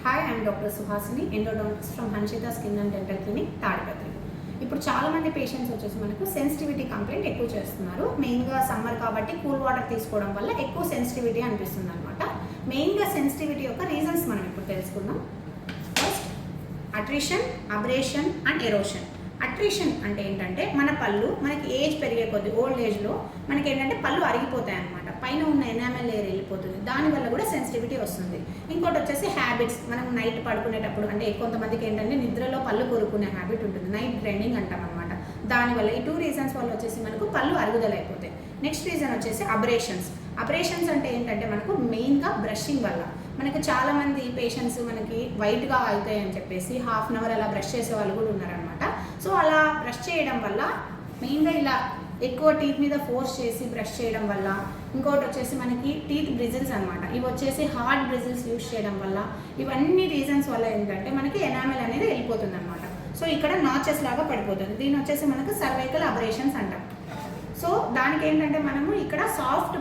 Hi, I'm doctor Suhasini, endodontist from Hanshitha skin and dental clinic Tadipatri. ఇప్పుడు చాలామంది patients వచ్చేసి మనకు సెన్సిటివిటీ కంప్లైంట్ ఎక్కువ చేస్తున్నారు. మెయిన్గా సమ్మర్ కాబట్టి కూల్ వాటర్ తీసుకోవడం వల్ల ఎక్కువ సెన్సిటివిటీ అనిపిస్తుంది అనమాట. మెయిన్గా సెన్సిటివిటీ యొక్క రీజన్స్ మనం ఇప్పుడు తెలుసుకుందాం. First, attrition, abrasion and erosion. Attrition అంటే ఏంటంటే మన పళ్ళు మనకి ఏజ్ పెరిగే కొద్ది ఓల్డ్ ఏజ్లో మనకి ఏంటంటే పళ్ళు అరిగిపోతాయి అనమాట. పైన ఉన్న ఎనామెల్ లేయర్ వెళ్ళిపోతుంది, దానివల్ల కూడా సెన్సిటివిటీ వస్తుంది. ఇంకోటి వచ్చేసి హ్యాబిట్స్. మనం నైట్ పడుకునేటప్పుడు అంటే కొంతమందికి ఏంటంటే నిద్రలో పళ్ళు కొరుకునే హ్యాబిట్ ఉంటుంది, నైట్ గ్రైండింగ్ అంటాం అనమాట. దానివల్ల ఈ 2 రీజన్స్ వల్ల వచ్చేసి మనకు పళ్ళు అరుగుదల అయిపోతాయి. నెక్స్ట్ రీజన్ వచ్చేసి అబ్రేషన్స్. అబ్రేషన్స్ అంటే ఏంటంటే మనకు మెయిన్గా బ్రషింగ్ వల్ల మనకు చాలామంది పేషెంట్స్ మనకి వైట్గా అవుతాయి అని చెప్పేసి హాఫ్ అన్ అవర్ అలా బ్రష్ చేసే వాళ్ళు కూడా ఉన్నారనమాట. సో అలా బ్రష్ చేయడం వల్ల మెయిన్గా ఇలా ఎక్కువ టీత్ మీద ఫోర్స్ చేసి బ్రష్ చేయడం వల్ల, ఇంకోటి వచ్చేసి మనకి టీత్ బ్రిజిల్స్ అనమాట. ఇవి వచ్చేసి హార్డ్ బ్రిజిల్స్ యూజ్ చేయడం వల్ల, ఇవన్నీ రీజన్స్ వల్ల ఏంటంటే మనకి ఎనామెల్ అనేది వెళ్ళిపోతుంది అనమాట. సో ఇక్కడ నాచెస్ లాగా పడిపోతుంది. దీని వచ్చేసి మనకు సర్వైకల్ అబ్రేషన్స్ అంటాం. సో దానికి ఏంటంటే మనము ఇక్కడ సాఫ్ట్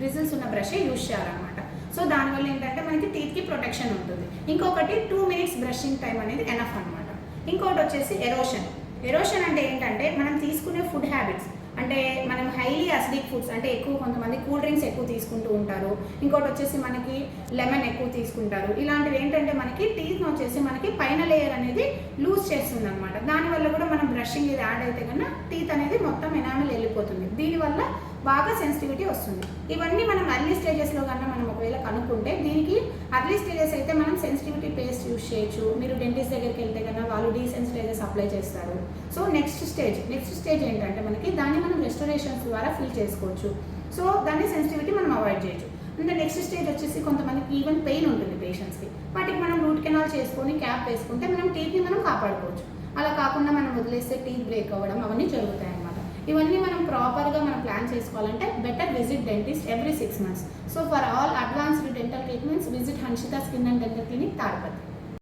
బ్రిజిల్స్ ఉన్న బ్రషే యూజ్ చేయాలన్నమాట. సో దానివల్ల ఏంటంటే మనకి టీత్కి ప్రొటెక్షన్ ఉంటుంది. ఇంకొకటి 2 minutes బ్రషింగ్ టైం అనేది ఎనఫ్ అనమాట. ఇంకోటి వచ్చేసి ఎరోషన్. ఎరోషన్ అంటే ఏంటంటే మనం తీసుకునే ఫుడ్ హ్యాబిట్స్, అంటే మనం హైలీ అసిడిక్ ఫుడ్స్ అంటే ఎక్కువ కొంతమంది కూల్ డ్రింక్స్ ఎక్కువ తీసుకుంటూ ఉంటారు. ఇంకోటి వచ్చేసి మనకి లెమన్ ఎక్కువ తీసుకుంటారు. ఇలాంటివి ఏంటంటే మనకి టీత్ని వచ్చేసి మనకి పైన లేయర్ అనేది లూజ్ చేస్తుంది అనమాట. దానివల్ల కూడా మనం బ్రషింగ్ ఇది యాడ్ అయితే కన్నా టీత్ అనేది మొత్తం ఎనామెల్ వెళ్ళిపోతుంది. దీనివల్ల బాగా సెన్సిటివిటీ వస్తుంది. ఇవన్నీ మనం అర్లీ స్టేజెస్లో కన్నా మనం ఒకవేళ కనుక్కుంటే, దీనికి అర్లీ స్టేజెస్ అయితే మనం సెన్సిటివిటీ పేస్ట్ యూజ్ చేయొచ్చు. మీరు డెంటిస్ట్ దగ్గరికి వెళ్తే కన్నా వాళ్ళు డీసెన్సిటైజర్స్ అప్లై చేస్తారు. సో నెక్స్ట్ స్టేజ్ ఏంటంటే మనకి దాన్ని మనం రెస్టోరేషన్స్ ద్వారా ఫిల్ చేసుకోవచ్చు. సో దాన్ని సెన్సిటివిటీ మనం అవాయిడ్ చేయొచ్చు. అంటే నెక్స్ట్ స్టేజ్ వచ్చేసి కొంతమందికి ఈవెన్ పెయిన్ ఉంటుంది పేషెంట్స్కి. వాటికి మనం రూట్ కెనాల్ చేసుకొని క్యాప్ వేసుకుంటే మనం టీత్ని మనం కాపాడుకోవచ్చు. అలా కాకుండా మనం వదిలేస్తే టీత్ బ్రేక్ అవ్వడం అవన్నీ జరుగుతాయి అన్నమాట. ఇవన్నీ మనం ప్రాపర్గా మనం ప్లాన్ చేసుకోవాలంటే better visit dentist every 6 months. So for all advanced dental treatments visit Hanshitha skin and dental clinic Tadipatri.